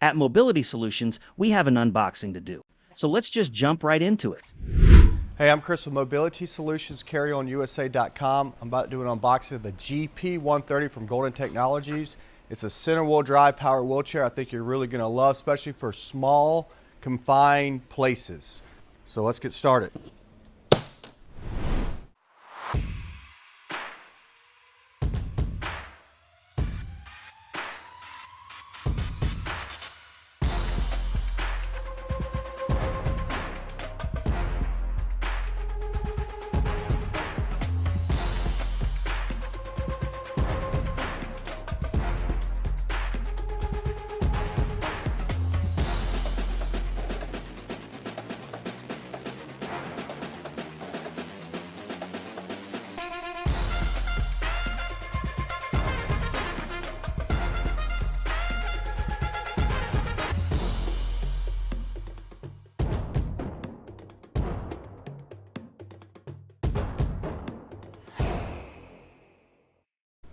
At Mobility Solutions, we have an unboxing to do. So let's just jump right into it. Hey, I'm Chris with Mobility Solutions, CarryOnUSA.com. I'm about to do an unboxing of the GP130 from Golden Technologies. It's a center wheel drive power wheelchair I think you're really going to love, especially for small, confined places. So let's get started.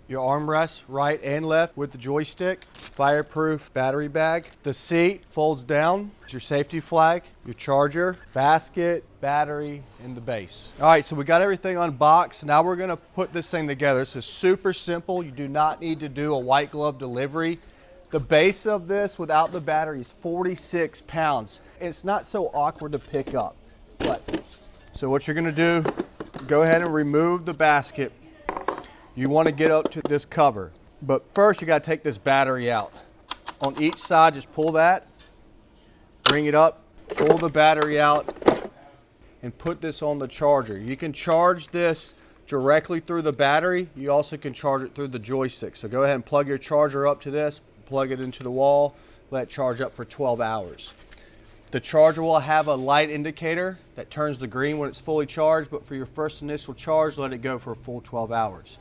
Your armrests, right and left with the joystick, fireproof battery bag. The seat folds down. It's your safety flag, your charger, basket, battery, and the base. All right, so we got everything unboxed. Now we're gonna put this thing together. This is super simple. You do not need to do a white glove delivery. The base of this without the battery is 46 pounds. It's not so awkward to pick up. So what you're gonna do, go ahead and remove the basket. You want to get up to this cover, but first you got to take this battery out. On each side, just pull that, bring it up, pull the battery out, and put this on the charger. You can charge this directly through the battery. You also can charge it through the joystick. So go ahead and plug your charger up to this, plug it into the wall, let it charge up for 12 hours. The charger will have a light indicator that turns the green when it's fully charged, but for your first initial charge, let it go for a full 12 hours.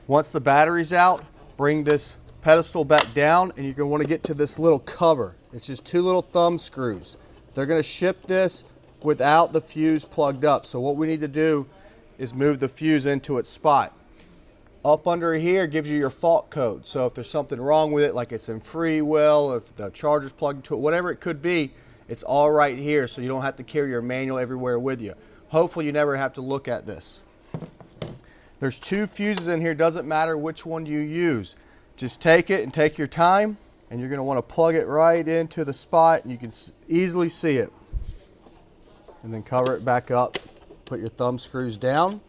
Once the battery's out, bring this pedestal back down and you're going to want to get to this little cover. It's just two little thumb screws. They're going to ship this without the fuse plugged up. So what we need to do is move the fuse into its spot. Up under here gives you your fault code. So if there's something wrong with it, like it's in free will, if the charger's plugged into it, whatever it could be, it's all right here so you don't have to carry your manual everywhere with you. Hopefully you never have to look at this. There's two fuses in here, doesn't matter which one you use. Just take it and take your time, and you're gonna wanna plug it right into the spot, and you can easily see it. And then cover it back up. Put your thumb screws down.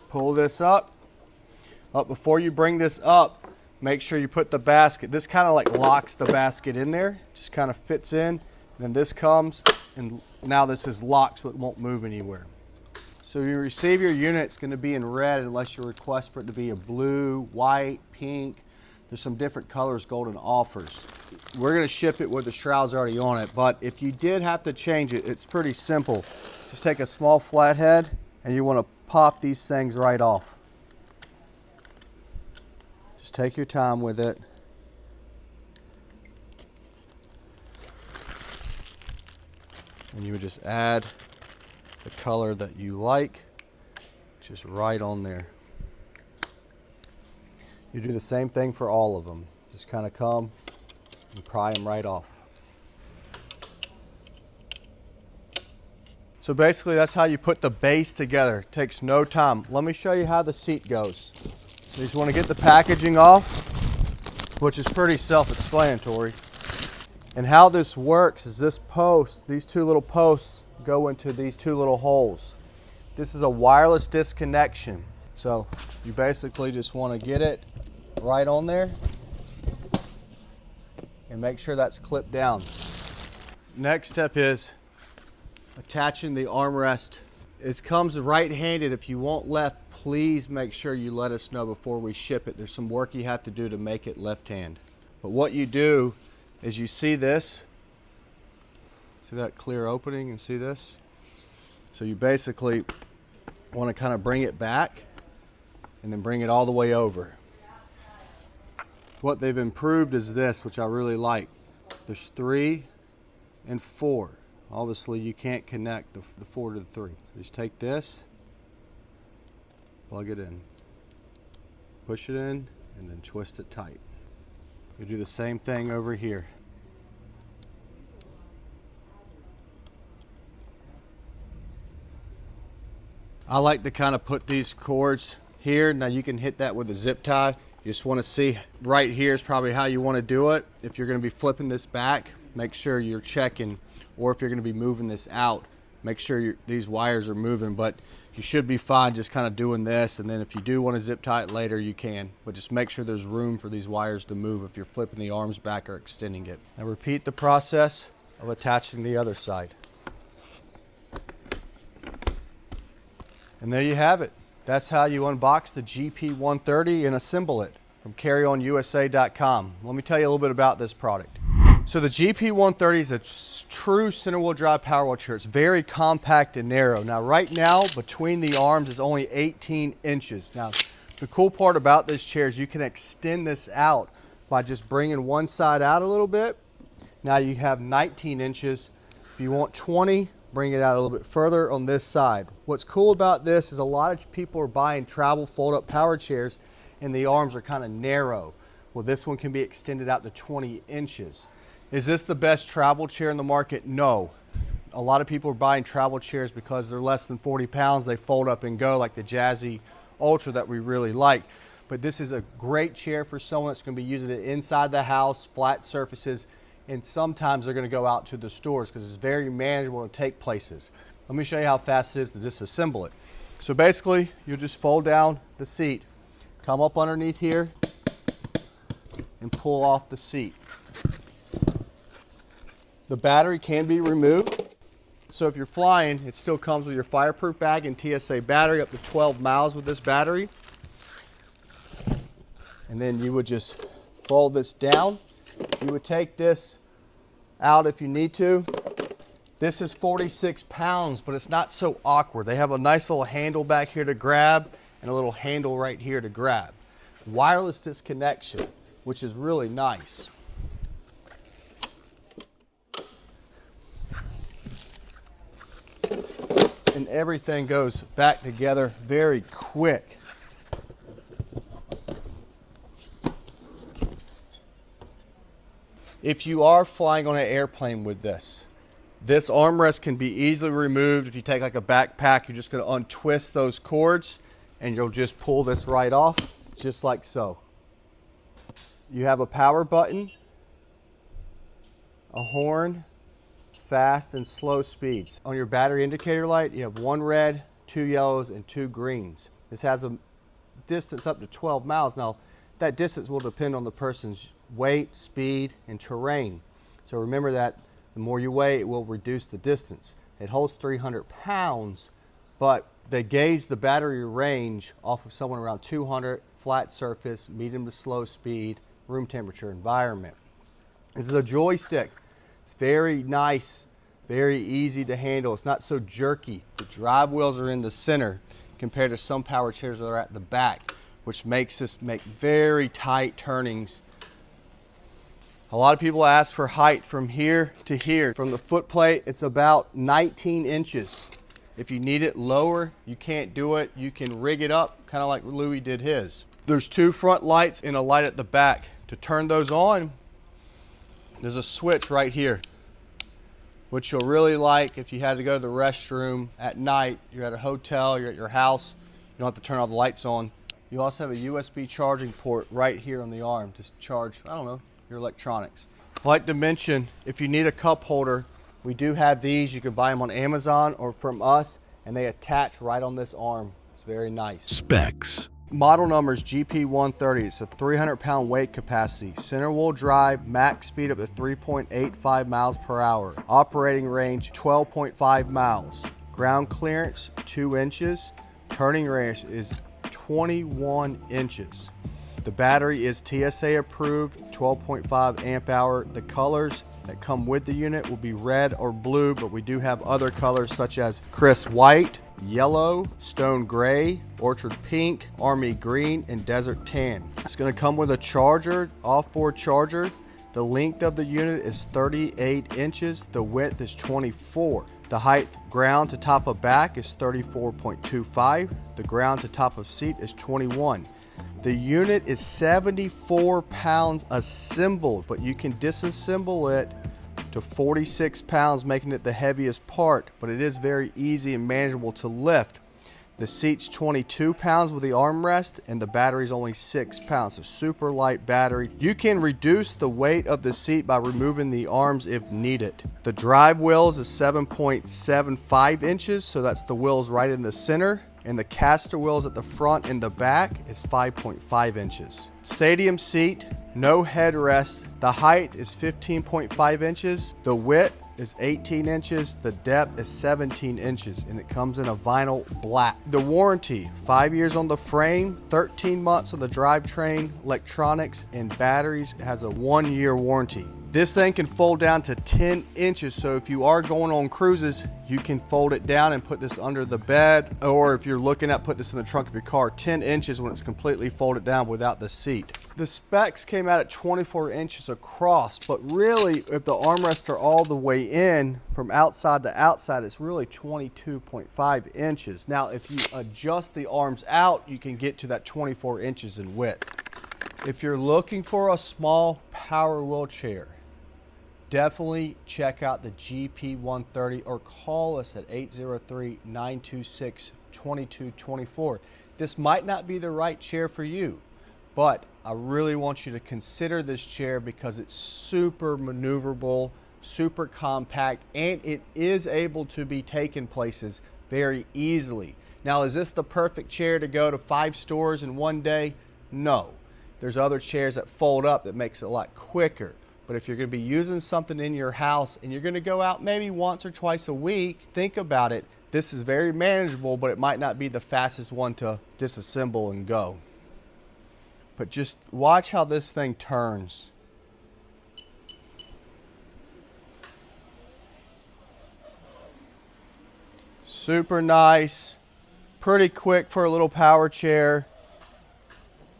Pull this up. Before you bring this up, make sure you put the basket. This kind of like locks the basket in there. Just kind of fits in. Then this comes, and now this is locked so it won't move anywhere. So you receive your unit, it's going to be in red unless you request for it to be a blue, white, pink. There's some different colors Golden offers. We're going to ship it with the shrouds already on it, but if you did have to change it, it's pretty simple. Just take a small flathead and you want to pop these things right off. Just take your time with it. And you would just add the color that you like, just right on there. You do the same thing for all of them. Just kind of come and pry them right off. So basically that's how you put the base together. It takes no time. Let me show you how the seat goes. So you just want to get the packaging off, which is pretty self-explanatory. And how this works is this post, these two little posts go into these two little holes. This is a wireless disconnection. So you basically just want to get it right on there and make sure that's clipped down. Next step is attaching the armrest. It comes right-handed. If you want left, please make sure you let us know before we ship it. There's some work you have to do to make it left-hand. But what you do is you see this. See that clear opening and see this? So you basically want to kind of bring it back and then bring it all the way over. What they've improved is this, which I really like. There's 3 and 4. Obviously you can't connect the 4 to the 3. Just take this, plug it in, push it in, and then twist it tight. You do the same thing over here. I like to kind of put these cords here. Now you can hit that with a zip tie. You just want to see right here is probably how you want to do it. If you're going to be flipping this back, make sure you're checking, or if you're going to be moving this out, make sure these wires are moving. But you should be fine just kind of doing this, and then if you do want to zip tie it later, you can. But just make sure there's room for these wires to move if you're flipping the arms back or extending it. Now repeat the process of attaching the other side. And there you have it. That's how you unbox the GP130 and assemble it from CarryOnUSA.com. Let me tell you a little bit about this product. So the GP130 is a true center wheel drive power wheel chair. It's very compact and narrow. Now right now, between the arms is only 18 inches. Now the cool part about this chair is you can extend this out by just bringing one side out a little bit. Now you have 19 inches. If you want 20, bring it out a little bit further on this side. What's cool about this is a lot of people are buying travel fold-up power chairs and the arms are kind of narrow. Well, this one can be extended out to 20 inches. Is this the best travel chair in the market? No. A lot of people are buying travel chairs because they're less than 40 pounds. They fold up and go, like the Jazzy Ultra that we really like. But this is a great chair for someone that's going to be using it inside the house, flat surfaces, and sometimes they're going to go out to the stores because it's very manageable to take places. Let me show you how fast it is to disassemble it. So basically, you just fold down the seat, come up underneath here, and pull off the seat. The battery can be removed. So if you're flying, it still comes with your fireproof bag and TSA battery, up to 12 miles with this battery. And then you would just fold this down. You would take this out if you need to. This is 46 pounds, but it's not so awkward. They have a nice little handle back here to grab and a little handle right here to grab. Wireless disconnection, which is really nice. And everything goes back together very quick. If you are flying on an airplane with this armrest can be easily removed. If you take like a backpack, you're just going to untwist those cords and you'll just pull this right off, just like so. You have a power button, a horn, fast and slow speeds. On your battery indicator light, you have 1 red, 2 yellows, and 2 greens. This has a distance up to 12 miles. Now, that distance will depend on the person's weight, speed, and terrain. So remember that the more you weigh, it will reduce the distance. It holds 300 pounds, but they gauge the battery range off of someone around 200, flat surface, medium to slow speed, room temperature environment. This is a joystick. It's very nice, very easy to handle. It's not so jerky. The drive wheels are in the center compared to some power chairs that are at the back, which makes this make very tight turnings. A lot of people ask for height from here to here. From the foot plate, it's about 19 inches. If you need it lower, you can't do it. You can rig it up, kind of like Louis did his. There's 2 front lights and a light at the back. To turn those on, there's a switch right here, which you'll really like if you had to go to the restroom at night. You're at a hotel, you're at your house, you don't have to turn all the lights on. You also have a USB charging port right here on the arm to charge, I don't know, your electronics. I'd like to mention, if you need a cup holder, we do have these. You can buy them on Amazon or from us, and they attach right on this arm. It's very nice. Specs. Model number is GP130. It's a 300-pound weight capacity. Center wheel drive, max speed up to 3.85 miles per hour. Operating range 12.5 miles. Ground clearance 2 inches. Turning radius is 21 inches. The battery is TSA approved, 12.5 amp hour. The colors that come with the unit will be red or blue, but we do have other colors such as crisp white, yellow, stone gray, orchard pink, army green, and desert tan. It's going to come with a charger, off-board charger. The length of the unit is 38 inches. The width is 24. The height ground to top of back is 34.25. The ground to top of seat is 21. The unit is 74 pounds assembled, but you can disassemble it to 46 pounds, making it the heaviest part, but it is very easy and manageable to lift. The seat's 22 pounds with the armrest, and the battery's only 6 pounds, so super light battery. You can reduce the weight of the seat by removing the arms if needed. The drive wheels is 7.75 inches, so that's the wheels right in the center, and the caster wheels at the front and the back is 5.5 inches. Stadium seat, no headrest. The height is 15.5 inches. The width is 18 inches, the depth is 17 inches, and it comes in a vinyl black. The warranty, 5 years on the frame, 13 months on the drivetrain, electronics, and batteries. It has a 1-year warranty. This thing can fold down to 10 inches, so if you are going on cruises, you can fold it down and put this under the bed, or if you're looking at put this in the trunk of your car, 10 inches when it's completely folded down without the seat. The specs came out at 24 inches across, but really, if the armrests are all the way in from outside to outside, it's really 22.5 inches. Now, if you adjust the arms out, you can get to that 24 inches in width. If you're looking for a small power wheelchair, definitely check out the GP130 or call us at 803-926-2224. This might not be the right chair for you, but I really want you to consider this chair because it's super maneuverable, super compact, and it is able to be taken places very easily. Now, is this the perfect chair to go to 5 stores in one day? No. There's other chairs that fold up that makes it a lot quicker. But if you're going to be using something in your house and you're going to go out maybe once or twice a week, think about it. This is very manageable, but it might not be the fastest one to disassemble and go. But just watch how this thing turns. Super nice, pretty quick for a little power chair.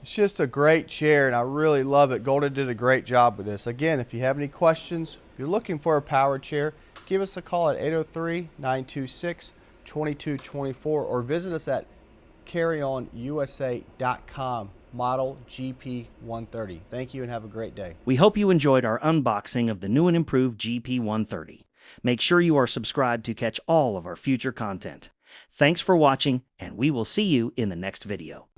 It's just a great chair, and I really love it. Golden did a great job with this. Again, if you have any questions, if you're looking for a power chair, give us a call at 803-926-2224 or visit us at carryonusa.com, model GP130. Thank you and have a great day. We hope you enjoyed our unboxing of the new and improved GP130. Make sure you are subscribed to catch all of our future content. Thanks for watching, and we will see you in the next video.